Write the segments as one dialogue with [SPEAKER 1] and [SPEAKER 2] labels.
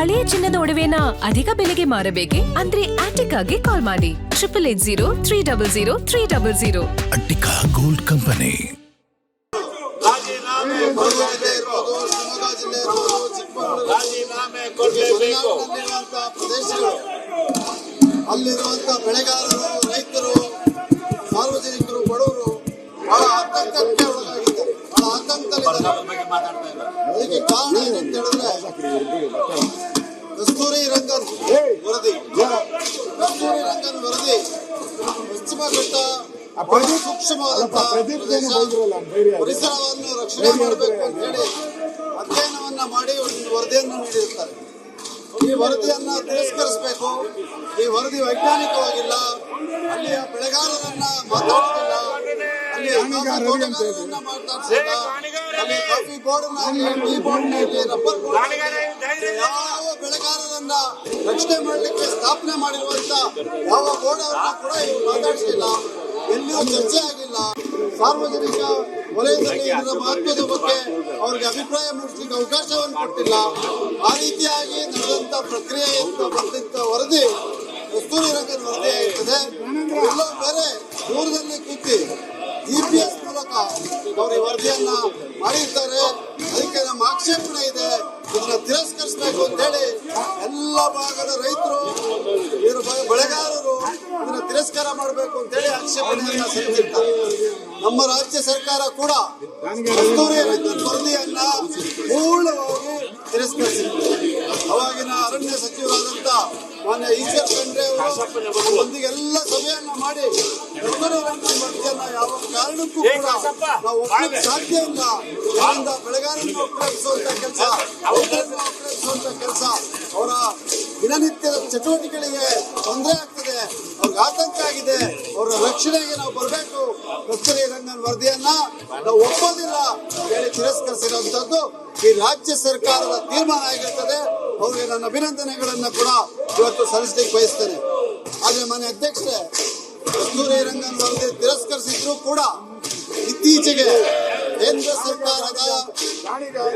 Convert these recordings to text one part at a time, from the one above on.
[SPEAKER 1] ಹಳೆಯ ಚಿನ್ನದ ಒಡವೆನ ಅಧಿಕ ಬೆಲೆಗೆ ಮಾರಬೇಕೆ ಅಂದ್ರೆ ಆಟಿಕಾಗೆ ಕಾಲ್ ಮಾಡಿ 8880300300.
[SPEAKER 2] Attica gold company.
[SPEAKER 3] ರಾಜೀನಾಮೆ ಕೊಡಲೇಬೇಕು. ಪ್ರದೇಶಗಳು ಅಲ್ಲಿರುವಂತಹ ಬೆಳೆಗಾರರು, ರೈತರು, ಸಾರ್ವಜನಿಕರು, ಬಡವರು ಬಹಳ ಆತಂಕಕ್ಕೆ ಒಳಗಾಗಿದ್ದಾರೆ, ಬಹಳ ಆತಂಕದಲ್ಲಿದ್ದಾರೆ. ಅದಕ್ಕೆ ಕಾರಣ ಏನಂತ ಹೇಳಿದ್ರೆ ಕಸ್ತೂರಿ ರಂಗನ್ ವರದಿ. ಕಸ್ತೂರಿ ರಂಗನ್ ವರದಿ ಪಶ್ಚಿಮ ಘಟ್ಟ ಸೂಕ್ಷ್ಮವಾದಂತಹ ಪರಿಸರವನ್ನು ರಕ್ಷಣೆ ಮಾಡಬೇಕು ಅಂತ ಹೇಳಿ ಅಧ್ಯಯನವನ್ನ ಮಾಡಿ ಒಂದು ವರದಿಯನ್ನು ನೀಡಿರುತ್ತಾರೆ. ಈ ವರದಿಯನ್ನ ತಿರಸ್ಕರಿಸಬೇಕು. ಈ ವರದಿ ವೈಜ್ಞಾನಿಕವಾಗಿಲ್ಲ. ಅಲ್ಲಿಯ ಬೆಳೆಗಾರರನ್ನ ಮಾತಾಡುತ್ತಿಲ್ಲ, ಅಲ್ಲಿ ತೋಟಗಾರರನ್ನ ಮಾತಾಡಿಸಿಲ್ಲ, ಅಲ್ಲಿ ಕಾಫಿ ಬೋರ್ಡ್ನಾಗಲಿ, ಟೀ ಬೋರ್ಡ್ನಾಗಲಿ, ರಬ್ಬರ್ ಬೋರ್ಡ್ ಯಾವ ಬೆಳೆಗಾರರನ್ನ ರಕ್ಷಣೆ ಮಾಡಲಿಕ್ಕೆ ಸ್ಥಾಪನೆ ಮಾಡಿರುವಂತ ಯಾವ ಬೋರ್ಡ್ ಅವರನ್ನ ಕೂಡ ಇವರು ಮಾತಾಡಿಸಿಲ್ಲ. ಎಲ್ಲಿಯೂ ಚರ್ಚೆ ಆಗಿಲ್ಲ. ಸಾರ್ವಜನಿಕ ವಲಯದಲ್ಲಿ ಇದರ ಮಹತ್ವದ ಬಗ್ಗೆ ಅವರಿಗೆ ಅಭಿಪ್ರಾಯ ಮೂಡಿಸಲಿಕ್ಕೆ ಅವಕಾಶವನ್ನು ಕೊಟ್ಟಿಲ್ಲ. ಆ ರೀತಿಯಾಗಿ ನಡೆದಂತ ಪ್ರಕ್ರಿಯೆಯಿಂದ ಬಂದಂತ ವರದಿ ಕಸ್ತೂರಿ ರಂಗನ್ ವರದಿ ಆಗಿರ್ತದೆ. ಎಲ್ಲೋ ಬೇರೆ ದೂರದಲ್ಲಿ ಕೂತಿ GPS ಮೂಲಕ ಅವರು ಈ ವರದಿಯನ್ನ ಮಾಡಿರ್ತಾರೆ. ಅದಕ್ಕೆ ನಮ್ಮ ಆಕ್ಷೇಪಣೆ ಇದೆ. ಇದನ್ನ ತಿರಸ್ಕರಿಸಬೇಕು ಅಂತ ಹೇಳಿ ಎಲ್ಲ ಭಾಗದ ರೈತರು, ಇದರ ಬೆಳೆಗಾರರು ಇದನ್ನ ತಿರಸ್ಕಾರ ಮಾಡಬೇಕು ಅಂತ ಹೇಳಿ ಆಕ್ಷೇಪಣೆಯನ್ನ ಸಲ್ಲಿಸಿರ್ತಾರೆ. ನಮ್ಮ ರಾಜ್ಯ ಸರ್ಕಾರ ಕೂಡ ಕಸ್ತೂರಿ ರಂಗನ್ ವರದಿಯನ್ನ ಪೂರ್ಣವಾಗಿ ತಿರಸ್ಕರಿಸಿದೆ. ಅವಾಗಿನ ಅರಣ್ಯ ಸಚಿವರಾದಂತ ಮಾನ್ಯ ಈಶ್ವರ್ ಖಂಡ್ರೆ ಅವರು ಒಂದಿಗೆ ಎಲ್ಲ ಸಭೆಯನ್ನ ಮಾಡಿ ಕಸ್ತೂರಿ ರಂಗನ್ ವರದಿಯನ್ನ ಯಾವ ಕಾರಣಕ್ಕೂ ಕೂಡ ನಾವು ಒಪ್ಪಲಿಕ್ಕೆ ಸಾಧ್ಯ ಇಲ್ಲ. ಇದರಿಂದ ಬೆಳೆಗಾರರನ್ನು ಒಕ್ಕಲಿಸುವಂತ ಕೆಲಸ, ರೈತರನ್ನು ಒಕ್ಕಲಿಸುವಂತ ಕೆಲಸ, ಅವರ ದಿನನಿತ್ಯದ ಚಟುವಟಿಕೆಗಳಿಗೆ ತೊಂದರೆ ಆಗ್ತದೆ, ಅವ್ರಿಗೆ ಆತಂಕ ಆಗಿದೆ. ಅವರ ರಕ್ಷಣೆಗೆ ನಾವು ಬರಬೇಕು. ಕಸ್ತೂರಿ ರಂಗನ್ ವರದಿಯನ್ನ ನಾವು ಒಪ್ಪೋದಿಲ್ಲ ಹೇಳಿ ತಿರಸ್ಕರಿಸಿರುವಂತದ್ದು ಈ ರಾಜ್ಯ ಸರ್ಕಾರದ ತೀರ್ಮಾನ ಆಗಿರ್ತದೆ. ಅವರಿಗೆ ನನ್ನ ಅಭಿನಂದನೆಗಳನ್ನ ಕೂಡ ಇವತ್ತು ಸಲ್ಲಿಸಲಿಕ್ಕೆ ಬಯಸ್ತೇನೆ. ಆದ್ರೆ ಮನೆ ಅಧ್ಯಕ್ಷರೇ, ಕಸ್ತೂರಿ ರಂಗನ್ ವರದಿ ತಿರಸ್ಕರಿಸಿದ್ರು ಕೂಡ ಇತ್ತೀಚೆಗೆ ಕೇಂದ್ರ ಸರ್ಕಾರದ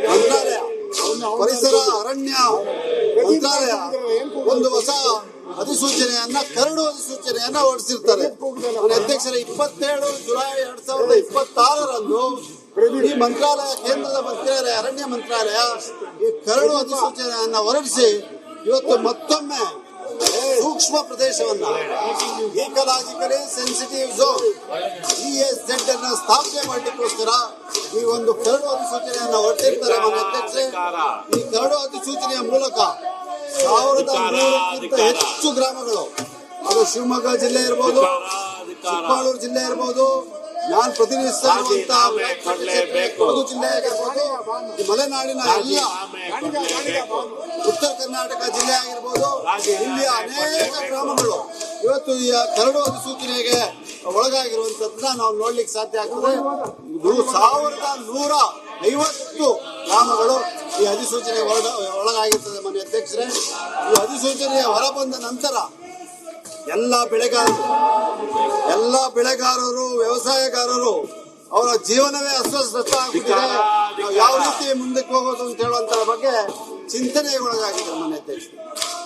[SPEAKER 3] ಮಂತ್ರಾಲಯ, ಪರಿಸರ ಅರಣ್ಯ ಮಂತ್ರಾಲಯ ಒಂದು ಹೊಸ ಅಧಿಸೂಚನೆಯನ್ನ, ಕರಡು ಅಧಿಸೂಚನೆಯನ್ನ ಹೊರಡಿಸಿರ್ತಾರೆ. ನನ್ನ ಅಧ್ಯಕ್ಷರ 27 ಜುಲೈ 2026ರಂದು ಈ ಮಂತ್ರಾಲಯ, ಕೇಂದ್ರದ ಮಂತ್ರಾಲಯ, ಅರಣ್ಯ ಮಂತ್ರಾಲಯ ಈ ಕರಡು ಅಧಿಸೂಚನೆಯನ್ನ ಹೊರಡಿಸಿ ಇವತ್ತು ಮತ್ತೊಮ್ಮೆ ಸೂಕ್ಷ್ಮ ಪ್ರದೇಶವನ್ನ, ಈಕಲಾಜಿಕಲಿ ಸೆನ್ಸಿಟಿವ್ ಝೋನ್ ESZ ಅನ್ನ ಸ್ಥಾಪನೆ ಮಾಡಲಿಕ್ಕೋಸ್ಕರ ಈ ಒಂದು ಕರಡು ಅಧಿಸೂಚನೆಯನ್ನ ಹೊರಟಿರ್ತಾರೆ. ಮನೆ ಅಧ್ಯಕ್ಷರೇ, ಈ ಕರಡು ಅಧಿಸೂಚನೆಯ ಮೂಲಕ 1300ಕ್ಕಿಂತ ಹೆಚ್ಚು ಗ್ರಾಮಗಳು, ಅದು ಶಿವಮೊಗ್ಗ ಜಿಲ್ಲೆ ಇರ್ಬೋದು, ಚಿಕ್ಕಮಗಳೂರು ಜಿಲ್ಲೆ ಇರ್ಬೋದು, ನಾನು ಪ್ರತಿನಿಧಿಸುವಂತಹ ಕೊಡಗು ಜಿಲ್ಲೆ ಆಗಿರ್ಬೋದು, ಮಲೆನಾಡಿನ ಎಲ್ಲ ಉತ್ತರ ಕರ್ನಾಟಕ ಜಿಲ್ಲೆ ಆಗಿರ್ಬೋದು, ಇಲ್ಲಿಯ ಅನೇಕ ಗ್ರಾಮಗಳು ಇವತ್ತು ಈ ಕರಡು ಅಧಿಸೂಚನೆಗೆ ಒಳಗಾಗಿರುವಂತದ್ದನ್ನ ನಾವು ನೋಡ್ಲಿಕ್ಕೆ ಸಾಧ್ಯ ಆಗ್ತದೆ. 1150 ಗ್ರಾಮಗಳು ಈ ಅಧಿಸೂಚನೆ ಒಳಗಾಗಿರ್ತದೆ. ಮನೆ ಅಧ್ಯಕ್ಷರೇ, ಈ ಅಧಿಸೂಚನೆ ಹೊರಬಂದ ನಂತರ ಎಲ್ಲ ಬೆಳೆಗಾರರು, ವ್ಯವಸಾಯಗಾರರು ಅವರ ಜೀವನವೇ ಅಸ್ವಸ್ಥ ಆಗ್ಬಿಟ್ಟಿದೆ. ನಾವು ಯಾವ ರೀತಿ ಮುಂದಕ್ಕೆ ಹೋಗೋದು ಅಂತ ಹೇಳುವಂತ ಬಗ್ಗೆ ಚಿಂತನೆಗೆ ಒಳಗಾಗಿದ್ದಾರೆ ಮನೆ ಅಧ್ಯಕ್ಷರು.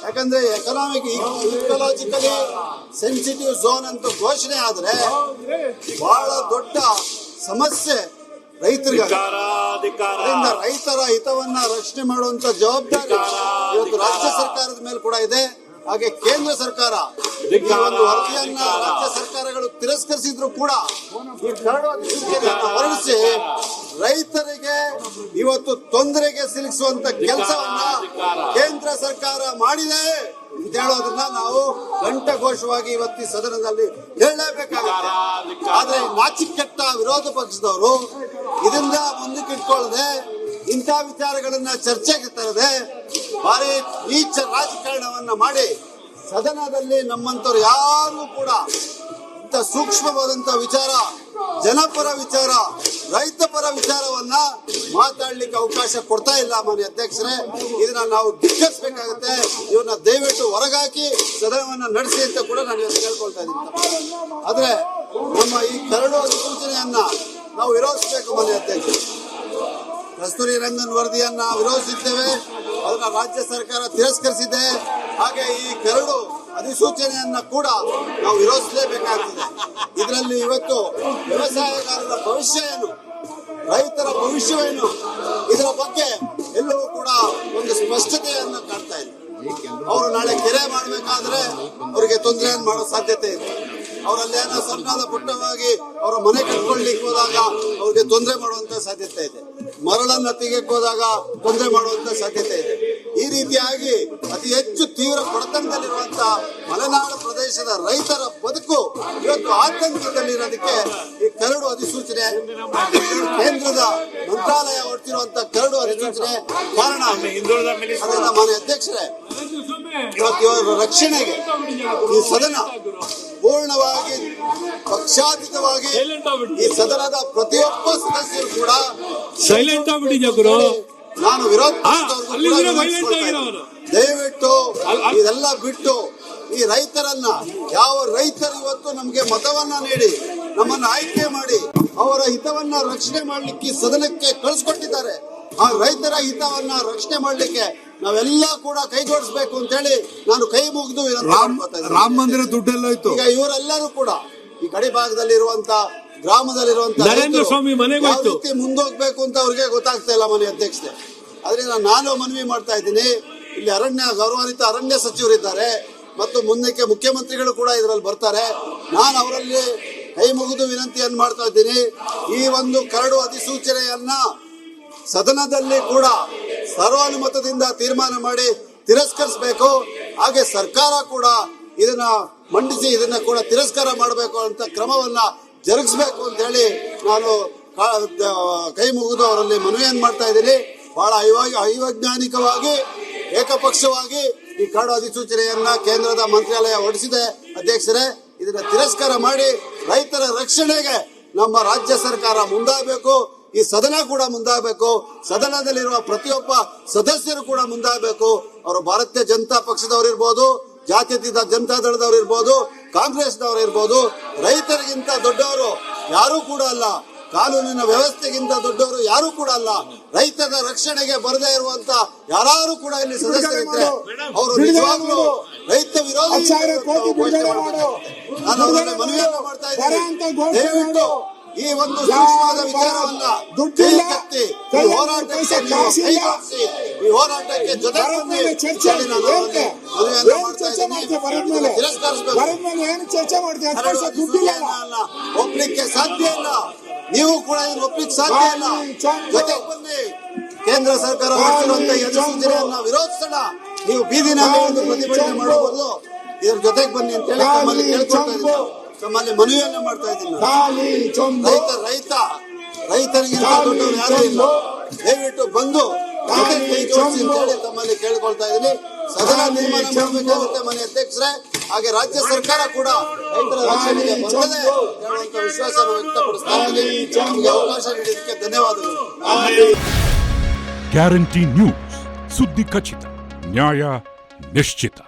[SPEAKER 3] ಯಾಕಂದ್ರೆ ಇಕಲಾಜಿಕಲಿ ಸೆನ್ಸಿಟಿವ್ ಝೋನ್ ಅಂತ ಘೋಷಣೆ ಆದ್ರೆ ಬಹಳ ದೊಡ್ಡ ಸಮಸ್ಯೆ ರೈತರಿಗೆ. ಅದರಿಂದ ರೈತರ ಹಿತವನ್ನ ರಕ್ಷಣೆ ಮಾಡುವಂತ ಜವಾಬ್ದಾರಿ ಇವತ್ತು ರಾಜ್ಯ ಸರ್ಕಾರದ ಮೇಲೆ ಕೂಡ ಇದೆ. ಹಾಗೆ ಕೇಂದ್ರ ಸರ್ಕಾರ ಈ ಒಂದು ವರದಿಯನ್ನ ರಾಜ್ಯ ಸರ್ಕಾರಗಳು ತಿರಸ್ಕರಿಸಿದ್ರು ಕೂಡ ಈ ಕರಡು ಅಧಿಸೂಚನೆಯನ್ನು ಹೊರಡಿಸಿ ರೈತರಿಗೆ ಇವತ್ತು ತೊಂದರೆಗೆ ಸಿಲುಕಿಸುವಂತ ಕೆಲಸವನ್ನ ಕೇಂದ್ರ ಸರ್ಕಾರ ಮಾಡಿದೆ ಅಂತ ಹೇಳೋದನ್ನ ನಾವು ಕಂಠಘೋಷವಾಗಿ ಇವತ್ತು ಸದನದಲ್ಲಿ ಹೇಳಲೇಬೇಕಾಗುತ್ತೆ. ಆದ್ರೆ ನಾಚಿಕೆಟ್ಟ ವಿರೋಧ ಪಕ್ಷದವರು ಇದರಿಂದ ಮುಂದಕ್ಕೆ ಇಟ್ಕೊಳ್ಳದೆ, ಇಂಥ ವಿಚಾರಗಳನ್ನ ಚರ್ಚೆಗೆ ತರದೆ ಭಾರಿ ನೀಚ ರಾಜಕಾರಣವನ್ನ ಮಾಡಿ ಸದನದಲ್ಲಿ ನಮ್ಮಂತವ್ರು ಯಾರು ಕೂಡ ಇಂಥ ಸೂಕ್ಷ್ಮವಾದಂತ ವಿಚಾರ, ಜನಪರ ವಿಚಾರ, ರೈತ ಪರ ವಿಚಾರವನ್ನ ಮಾತಾಡ್ಲಿಕ್ಕೆ ಅವಕಾಶ ಕೊಡ್ತಾ ಇಲ್ಲ. ಮಾನ್ಯ ಅಧ್ಯಕ್ಷರೇ, ಇದನ್ನ ನಾವು ಧಿಕ್ಕರಿಸಬೇಕಾಗುತ್ತೆ. ಇವ್ರನ್ನ ದಯವಿಟ್ಟು ಹೊರಗಾಕಿ ಸದನವನ್ನ ನಡೆಸಿ ಅಂತ ಕೂಡ ನಾನು ಇವತ್ತು ಕೇಳ್ಕೊಳ್ತಾ ಇದ್ದೀನಿ. ಆದ್ರೆ ನಮ್ಮ ಈ ಕರಡು ಅಧಿಸೂಚನೆಯನ್ನ ನಾವು ವಿರೋಧಿಸಬೇಕು. ಮಾನ್ಯ ಅಧ್ಯಕ್ಷರು, ಕಸ್ತೂರಿ ರಂಗನ್ ವರದಿಯನ್ನ ವಿರೋಧಿಸಿದ್ದೇವೆ. ಅದನ್ನ ರಾಜ್ಯ ಸರ್ಕಾರ ತಿರಸ್ಕರಿಸಿದೆ. ಹಾಗೆ ಈ ಕರಡು ಅಧಿಸೂಚನೆಯನ್ನ ಕೂಡ ನಾವು ವಿರೋಧಿಸಲೇಬೇಕಾಗ್ತದೆ. ಇದರಲ್ಲಿ ಇವತ್ತು ವ್ಯವಸಾಯಗಾರರ ಭವಿಷ್ಯ ಏನು, ರೈತರ ಭವಿಷ್ಯವೇನು, ಇದರ ಬಗ್ಗೆ ಎಲ್ಲವೂ ಕೂಡ ಒಂದು ಸ್ಪಷ್ಟತೆಯನ್ನು ಕಾಣ್ತಾ ಇದೆ. ಅವರು ನಾಳೆ ಕೆರೆ ಮಾಡಬೇಕಾದ್ರೆ ಅವರಿಗೆ ತೊಂದರೆಯನ್ನು ಮಾಡೋ ಸಾಧ್ಯತೆ ಇದೆ. ಅವರಲ್ಲಿ ಏನೋ ಸಣ್ಣದ ಪುಟ್ಟವಾಗಿ ಅವರ ಮನೆ ಕಟ್ಕೊಳ್ಲಿಕ್ಕೆ ಹೋದಾಗ ಅವ್ರಿಗೆ ತೊಂದರೆ ಮಾಡುವಂತ ಸಾಧ್ಯತೆ ಇದೆ. ಮರಳನ್ನ ತೆಗೆಯಕ್ಕೆ ಹೋದಾಗ ತೊಂದರೆ ಮಾಡುವಂತ ಸಾಧ್ಯತೆ ಇದೆ. ಈ ರೀತಿಯಾಗಿ ಅತಿ ಹೆಚ್ಚು ತೀವ್ರ ಬಡತನದಲ್ಲಿರುವಂತಹ ಮಲೆನಾಡು ಪ್ರದೇಶದ ರೈತರ ಬದುಕು ಇವತ್ತು ಆತಂಕದಲ್ಲಿರೋದಕ್ಕೆ ಈ ಕರಡು ಅಧಿಸೂಚನೆ, ಕೇಂದ್ರದ ಮಂತ್ರಾಲಯ ಹೊರಟಿರುವಂತಹ ಕರಡು ಅಧಿಸೂಚನೆ ಕಾರಣ. ಅದನ್ನ ಮಾನ್ಯ ಅಧ್ಯಕ್ಷರೇ, ಇವತ್ತು ಇವರ ರಕ್ಷಣೆಗೆ ಈ ಸದನ ಪೂರ್ಣವಾಗಿ ಪಕ್ಷಾತೀತವಾಗಿ ಈ ಸದನದ ಪ್ರತಿಯೊಬ್ಬ ಸದಸ್ಯರು ಕೂಡ
[SPEAKER 4] ಸೈಲೆಂಟ್ ಆಗ್ಬಿಟ್ಟಿದ್ಯಾ ಗುರು.
[SPEAKER 3] ನಾನು ವಿರೋಧ ದಯವಿಟ್ಟು ಇದೆಲ್ಲ ಬಿಟ್ಟು ಈ ರೈತರನ್ನ, ಯಾವ ರೈತರು ಇವತ್ತು ನಮಗೆ ಮತವನ್ನ ನೀಡಿ ನಮ್ಮನ್ನ ಆಯ್ಕೆ ಮಾಡಿ ಅವರ ಹಿತವನ್ನ ರಕ್ಷಣೆ ಮಾಡ್ಲಿಕ್ಕೆ ಈ ಸದನಕ್ಕೆ ಕಳಿಸ್ಕೊಟ್ಟಿದ್ದಾರೆ, ಆ ರೈತರ ಹಿತವನ್ನ ರಕ್ಷಣೆ ಮಾಡ್ಲಿಕ್ಕೆ ನಾವೆಲ್ಲ ಕೂಡ ಕೈ ಜೋಡಿಸ್ಬೇಕು ಅಂತ ಹೇಳಿ ನಾನು ಕೈ ಮುಗಿದು
[SPEAKER 2] ರಾಮ ಮಂದಿರ ದುಡ್ಡೆಲ್ಲೋಯ್ತು.
[SPEAKER 3] ಈಗ ಇವರೆಲ್ಲರೂ ಕೂಡ ಈ ಗಡಿ ಭಾಗದಲ್ಲಿರುವಂತ ಗ್ರಾಮದಲ್ಲಿರುವಂತ
[SPEAKER 4] ನರೇಂದ್ರ ಸ್ವಾಮಿ ಮನೆಗೆ
[SPEAKER 3] ಯಾವ ರೀತಿ ಮುಂದೋಗ್ಬೇಕು ಅಂತ ಅವ್ರಿಗೆ ಗೊತ್ತಾಗ್ತಾ ಇಲ್ಲ ಮನೆ ಅಧ್ಯಕ್ಷತೆ. ಅದರಿಂದ ನಾನು ಮನವಿ ಮಾಡ್ತಾ ಇದ್ದೀನಿ, ಇಲ್ಲಿ ಗೌರವಾನ್ವಿತ ಅರಣ್ಯ ಸಚಿವರಿದ್ದಾರೆ ಮತ್ತು ಮುಂದಕ್ಕೆ ಮುಖ್ಯಮಂತ್ರಿಗಳು ಕೂಡ ಇದರಲ್ಲಿ ಬರ್ತಾರೆ. ನಾನು ಅವರಲ್ಲಿ ಕೈ ಮುಗಿದು ವಿನಂತಿಯನ್ನು ಮಾಡ್ತಾ ಇದ್ದೀನಿ, ಈ ಒಂದು ಕರಡು ಅಧಿಸೂಚನೆಯನ್ನ ಸದನದಲ್ಲಿ ಕೂಡ ಸರ್ವಾನುಮತದಿಂದ ತೀರ್ಮಾನ ಮಾಡಿ ತಿರಸ್ಕರಿಸಬೇಕು. ಹಾಗೆ ಸರ್ಕಾರ ಕೂಡ ಇದನ್ನ ಮಂಡಿಸಿ ಇದನ್ನ ಕೂಡ ತಿರಸ್ಕಾರ ಮಾಡಬೇಕು ಅಂತ ಕ್ರಮವನ್ನ ಜರುಗಿಸಬೇಕು ಅಂತ ಹೇಳಿ ನಾನು ಕೈ ಮುಗಿದು ಅವರಲ್ಲಿ ಮನವಿಯನ್ನು ಮಾಡ್ತಾ ಇದ್ದೀನಿ. ಬಹಳ ಅವೈಜ್ಞಾನಿಕವಾಗಿ ಏಕಪಕ್ಷವಾಗಿ ಈ ಕರಡು ಅಧಿಸೂಚನೆಯನ್ನ ಕೇಂದ್ರದ ಮಂತ್ರಾಲಯ ಹೊರಡಿಸಿದೆ. ಅಧ್ಯಕ್ಷರೇ, ಇದನ್ನ ತಿರಸ್ಕಾರ ಮಾಡಿ ರೈತರ ರಕ್ಷಣೆಗೆ ನಮ್ಮ ರಾಜ್ಯ ಸರ್ಕಾರ ಮುಂದಾಗಬೇಕು, ಈ ಸದನ ಕೂಡ ಮುಂದಾಗಬೇಕು, ಸದನದಲ್ಲಿರುವ ಪ್ರತಿಯೊಬ್ಬ ಸದಸ್ಯರು ಕೂಡ ಮುಂದಾಗಬೇಕು. ಅವರು ಭಾರತೀಯ ಜನತಾ ಪಕ್ಷದವರು ಇರ್ಬೋದು, ಜಾತ್ಯತೀತ ಜನತಾ ದಳದವರು ಇರ್ಬೋದು, ಕಾಂಗ್ರೆಸ್ನವರು ಇರ್ಬೋದು. ರೈತರಿಗಿಂತ ದೊಡ್ಡವರು ಯಾರೂ ಕೂಡ ಅಲ್ಲ, ಕಾನೂನಿನ ವ್ಯವಸ್ಥೆಗಿಂತ ದೊಡ್ಡವರು ಯಾರೂ ಕೂಡ ಅಲ್ಲ. ರೈತರ ರಕ್ಷಣೆಗೆ ಬರದೇ ಇರುವಂತ ಯಾರು ಕೂಡ ಇಲ್ಲಿ ಸದಸ್ಯರಿದ್ರೆ ಅವರು ನಿಜವಾಗ್ಲೂ ರೈತ ವಿರೋಧಿ. ನಾನು ಅವರಲ್ಲಿ ಮನವಿಯನ್ನು ಮಾಡ್ತಾ ಇದ್ದೀನಿ, ದಯವಿಟ್ಟು ಈ ಒಂದು ಸೂಕ್ಷ್ಮವಾದ ವಿಚಾರವನ್ನ ಕೈಗೆತ್ತಿ ಈ ಹೋರಾಟಕ್ಕೆ ನೀವು ಕೈಗೂಡಿಸಿ, ಈ ಹೋರಾಟಕ್ಕೆ ಜೊತೆ ಒಪ್ಲಿಕ್ಕೆ ಸಾಧ್ಯ ಇಲ್ಲ, ನೀವು ಕೂಡ ಇದನ್ನು ಒಪ್ಲಿಕ್ಕೆ ಸಾಧ್ಯ ಇಲ್ಲ. ಜೊತೆಗೆ ಬನ್ನಿ, ಕೇಂದ್ರ ಸರ್ಕಾರ ಹೊರಟಿರುವಂತಹ ಅಧಿಸೂಚನೆಯನ್ನ ವಿರೋಧಿಸೋಣ. ನೀವು ಬೀದಿನಲ್ಲಿ ಒಂದು ಪ್ರತಿಭಟನೆ ಮಾಡಬಹುದು, ಇದ್ರ ಜೊತೆಗೆ ಬನ್ನಿ ಅಂತ ಹೇಳಿ ತಮ್ಮಲ್ಲಿ ಕೇಳ್ಕೊಳ್ತಾ ಇದ್ದೀನಿ, ತಮ್ಮಲ್ಲಿ ಮನವಿಯನ್ನ ಮಾಡ್ತಾ ಇದ್ದೀನಿ. ರೈತರಿಗಿಂತ ದೊಡ್ಡವರು ಯಾರು ಇಲ್ಲ, ದಯವಿಟ್ಟು ಬಂದು ಜೊತೆ ಕೈ ಜೋಡಿಸಿ ಅಂತ ಹೇಳಿ ತಮ್ಮಲ್ಲಿ ಕೇಳ್ಕೊಳ್ತಾ ಇದ್ದೀನಿ. ಸದನ ತೀರ್ಮಾನ ಮಾಡಬೇಕಾಗುತ್ತೆ ಮನೆ ಅಧ್ಯಕ್ಷರೇ. ಹಾಗೆ ರಾಜ್ಯ ಸರ್ಕಾರ ಕೂಡ ರೈತರ ರಕ್ಷಣೆಗೆ ಬರ್ತದೆ ಹೇಳುವಂತ ವಿಶ್ವಾಸವನ್ನು ವ್ಯಕ್ತಪಡಿಸ್ತಾ ಇದ್ದೀನಿ. ನಮಗೆ ಅವಕಾಶ ನೀಡಿದ್ದಕ್ಕೆ ಧನ್ಯವಾದಗಳು.
[SPEAKER 2] ಗ್ಯಾರಂಟಿ ನ್ಯೂಸ್, ಸುದ್ದಿ ಖಚಿತ, ನ್ಯಾಯ ನಿಶ್ಚಿತ.